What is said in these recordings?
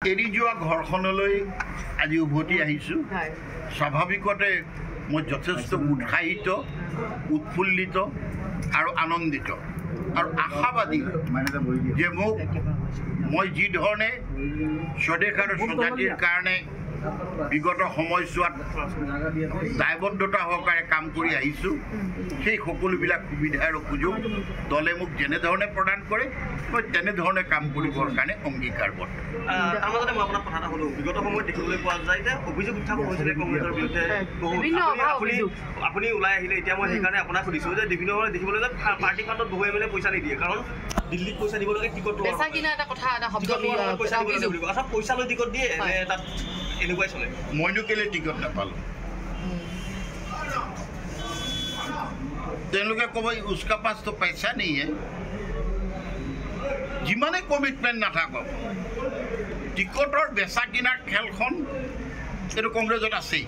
এৰি যোৱা ঘৰখনলৈ আজি উভতি আহিছোঁ। স্বাভাৱিকতে মই যথেষ্ট উৎসাহিত, উৎফুল্লিত আৰু আনন্দিত আৰু আশাবাদী যে মই যি ধৰণে স্বদেশ আৰু স্বজাতিৰ কাৰণে বিগত সময়ছোৱাত দায়বদ্ধতা সহকাৰে কাম কৰি আহিছোঁ, সেই সকলোবিলাক সুবিধা আৰু সুযোগ দলে মোক যেনেধৰণে প্ৰদান কৰে মই তেনেধৰণে কাম কৰিবৰ কাৰণে অংগীকাৰবদ্ধ। তাৰ মাজতে মই আপোনাক কথা এটা সুধোঁ, বিগত সময়ত দেখিবলৈ পোৱা যায় যে অভিযোগ উত্থাপন হৈছিলে কংগ্ৰেছৰ বিৰুদ্ধে আপুনি ওলাই আহিলে। এতিয়া মই সেইকাৰণে আপোনাক সুধিছোঁ যে বিভিন্ন সময়ত দেখিবলৈ যে পাৰ্টি ফাণ্ডত বহু এম.এল.এ পইচা নিদিয়ে, কাৰণ দিল্লীত পইচা দিব লাগে, টিকট পইচা দিব লাগিব। আচ্ছা, পইচা লৈ টিকট দিয়ে নে তাত এনেকুৱাই চলে? মইনো কেলে টিকট নাপালোঁ? তেওঁলোকে ক'ব উচকা পাছ তো পইচা নিয়ে। যিমানে কমিটমেণ্ট নাথাকক, টিকটৰ বেচা কিনাৰ খেলখন এইটো কংগ্ৰেছত আছেই,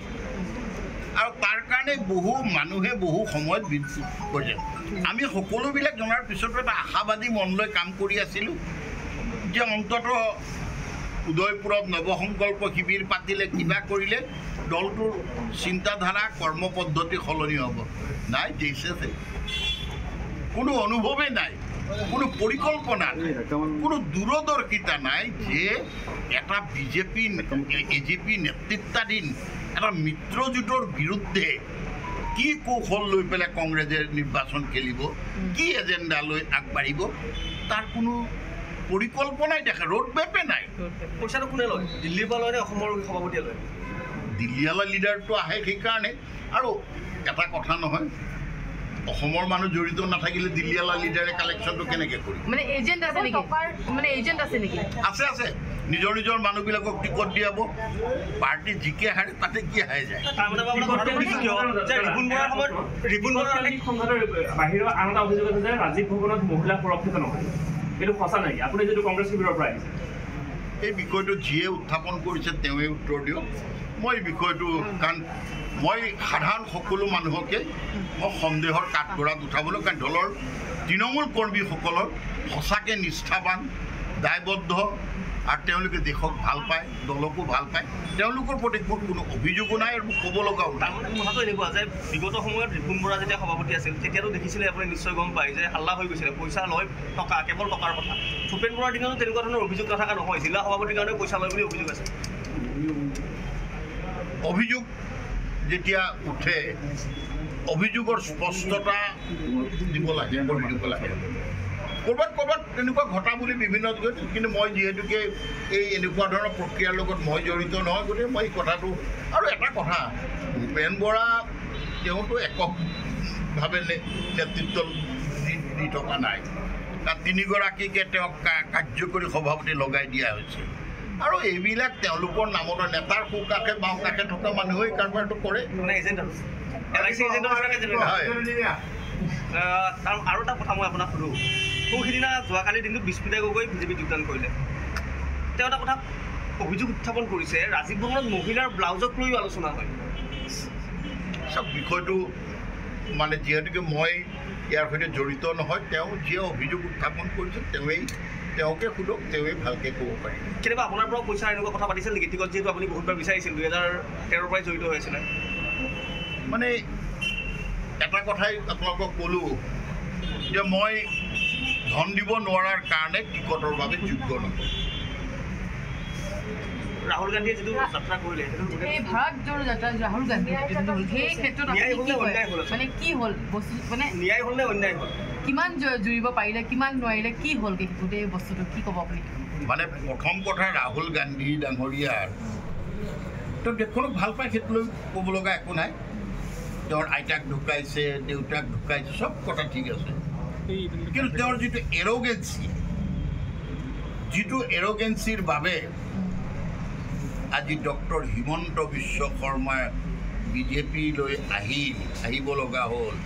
আৰু তাৰ কাৰণে বহু মানুহে বহু সময়ত বিদ্যুৎ কৰিছে। আমি সকলোবিলাক জনাৰ পিছতো এটা আশাবাদী মন লৈ কাম কৰি আছিলোঁ যে অন্ততঃ উদয়পুৰত নৱসংকল্প শিবিৰ পাতিলে, কিবা কৰিলে দলটোৰ চিন্তাধাৰা কৰ্মপদ্ধতি সলনি হ'ব। নাই, জেইছে কোনো অনুভৱেই নাই, কোনো পৰিকল্পনা নাই, কোনো দূৰদৰ্শিতা নাই যে এটা বিজেপি এজিপি নেতৃত্বাধীন এটা মিত্ৰজোঁটৰ বিৰুদ্ধে কি কৌশল লৈ পেলাই কংগ্ৰেছে নিৰ্বাচন খেলিব, কি এজেণ্ডা লৈ আগবাঢ়িব, তাৰ কোনো পৰিকল্পনাই দেখা, ৰোড মেপে নাই। পইচাটো কোনে লয়? দিল্লীৰ পৰা লয় নে অসমৰ সভাপতিয়ে লয়? দিল্লীৱালা লিডাৰটো আহে সেইকাৰণে। আৰু এটা কথা নহয়, অসমৰ মানুহ জড়িত নাথাকিলে দিল্লীৱালা লিডাৰে কালেকশ্যনটো কেনেকৈ কৰিব? মানে এজেণ্ট আছে নেকি? মানে এজেণ্ট আছে নেকি? আছে আছে, নিজৰ নিজৰ মানুহবিলাকক টিকট দিয়াব, পাৰ্টি জিকে হাৰে তাতে কি হাই যায়। বাহিৰৰ আন এটা অভিযোগ আছে যে ৰাজীৱ ভৱনত মহিলা সুৰক্ষিত নহয়, এইটো সঁচা নাই? আপুনি যিটো কংগ্ৰেছ শিবিৰৰ পৰা আহিছে, এই বিষয়টো যিয়ে উত্থাপন কৰিছে তেওঁৱে উত্তৰ দিয়ক। মই এই বিষয়টো, কাৰণ মই সাধাৰণ সকলো মানুহকে মই সন্দেহৰ কাঠগড়াত উঠাবলৈ, কাৰণ দলৰ তৃণমূল কৰ্মীসকলৰ সঁচাকৈ নিষ্ঠাবান, দায়বদ্ধ, আৰু তেওঁলোকে দেশক ভাল পায়, দলকো ভাল পায়, তেওঁলোকৰ প্ৰতি মোৰ কোনো অভিযোগো নাই আৰু ক'ব লগাও নাই। কথাটো এনেকুৱা যে বিগত সময়ত ৰিপুণ বৰা যেতিয়া সভাপতি আছিল তেতিয়াতো দেখিছিলে, আপুনি নিশ্চয় গম পায় যে হাল্লা হৈ গৈছিলে, পইচা লয়, টকা, কেৱল টকাৰ কথা। ভূপেন বৰাৰ দিনতো তেনেকুৱা ধৰণৰ অভিযোগ নথকা নহয়, জিলা সভাপতিৰ কাৰণে পইচা লয় বুলি অভিযোগ আছে। অভিযোগ যেতিয়া উঠে, অভিযোগৰ স্পষ্টতা দিব লাগে, কৰি দিব লাগে। ক'ৰবাত ক'ৰবাত তেনেকুৱা ঘটা বুলি বিভিন্ন, কিন্তু মই যিহেতুকে এই এনেকুৱা ধৰণৰ প্ৰক্ৰিয়াৰ লগত মই জড়িত নহয়, গতিকে মই এই কথাটো। আৰু এটা কথা, ভূপেন বৰা তেওঁতো এককভাৱে নেতৃত্ব দি থকা নাই, তাত তিনিগৰাকীকে তেওঁক কাৰ্যকৰী সভাপতি লগাই দিয়া হৈছে, আৰু এইবিলাক তেওঁলোকৰ নামত নেতাৰ সোঁকাষে বাওঁ কাষে থকা মানুহে কাৰবাৰটো কৰে। মানে এজেণ্ট আৰু এটা কথা মই আপোনাক সুধোঁ, সিদিনা যোৱাকালিৰ দিনটোত বিস্মিতা গগৈ বিজেপিত যোগদান কৰিলে। তেওঁ এটা কথা অভিযোগ উত্থাপন কৰিছে, ৰাজীৱ ভৱনত মহিলাৰ ব্লাউজক লৈও আলোচনা হয়। চব বিষয়টো মানে যিহেতুকে মই ইয়াৰ সৈতে জড়িত নহয়, তেওঁ যিয়ে অভিযোগ উত্থাপন কৰিছে তেওঁকে সোধক, তেওঁৱে ভালকৈ ক'ব পাৰি। কেতিয়াবা আপোনাৰ পৰা পইচা এনেকুৱা কথা পাতিছিল নেকি? টিকট যিহেতু আপুনি বহুতবাৰ বিচাৰিছিল, 2013 পৰাই জড়িত হৈ আছিলে। মানে এটা কথাই আপোনালোকক ক'লোঁ যে মই ধন দিব নোৱাৰাৰ কাৰণে টিকটৰ বাবে যোগ্য নহয়। ৰাহুল গান্ধীয়ে যিটো যাত্ৰা কৰিলে, এই ভাৰত জোড়ো যাত্ৰা ৰাহুল গান্ধী সেই ক্ষেত্ৰত মানে কি হ'ল বস্তু, মানে ন্যায় হ'ল নে অন্যায় হ'ল? কিমান জুৰিব পাৰিলে, কিমান নোৱাৰিলে, কি হ'ল গোটেই বস্তুটো, কি ক'ব আপুনি? মানে প্ৰথম কথা, ৰাহুল গান্ধী ডাঙৰীয়াৰ তেওঁ দেশখনক ভাল পায়, সেইটো লৈ ক'ব লগা একো নাই। তেওঁৰ আইতাক ঢুকাইছে, দেউতাক ঢুকাইছে, চব কথা ঠিক আছে, কিন্তু তেওঁৰ যিটো এৰগেঞ্চিৰ বাবে আজি ডক্টৰ হিমন্ত বিশ্ব শৰ্মাই বিজেপিলৈ আহিব লগা হ'ল,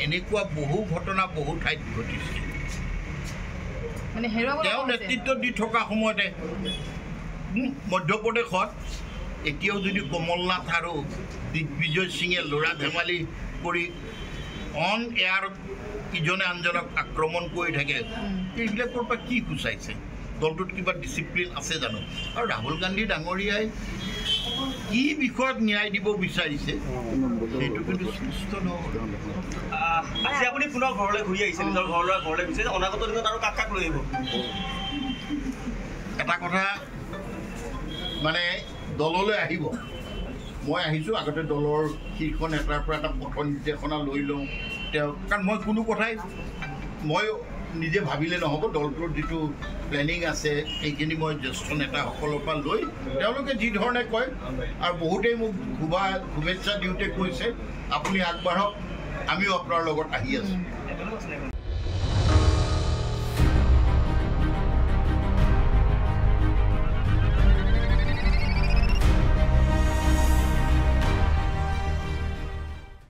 এনেকুৱা বহু ঘটনা বহু ঠাইত ঘটিছে। তেওঁ নেতৃত্ব দি থকা সময়তে মধ্যপ্ৰদেশত এতিয়াও যদি কমল নাথ আৰু দিগ্বিজয় সিঙে ল'ৰা ধেমালি কৰি অন এয়াৰ ইজনে আনজনক আক্ৰমণ কৰি থাকে, এইবিলাকৰ পৰা কি সূচাইছে? দলটোত কিবা ডিচিপ্লিন আছে জানো আৰু ৰাহুল গান্ধী ডাঙৰীয়াই কি বিষয়ত ন্যায় দিব বিচাৰিছে সেইটো কিন্তু স্পষ্ট নহয় আজি আপুনি পুনৰ ঘৰলৈ ঘূৰি আহিছে নিজৰ ঘৰলৈ গৈছে অনাগত দিনত আৰু কাক লৈ আহিব এটা কথা মানে দললৈ আহিব মই আহিছোঁ আগতে দলৰ শীৰ্ষ নেতাৰ পৰা এটা পথ নিৰ্দেশনা লৈ লওঁ তেওঁ কাৰণ মই কোনো কথাই মই নিজে ভাবিলে নহ'ব দলটোৰ যিটো প্লেনিং আছে সেইখিনি মই জ্যেষ্ঠ নেতাসকলৰ পৰা লৈ তেওঁলোকে যি ধৰণে কয় আৰু বহুতেই মোক শুভেচ্ছা দিওঁতে কৈছে আপুনি আগবাঢ়ক আমিও আপোনাৰ লগত আহি আছোঁ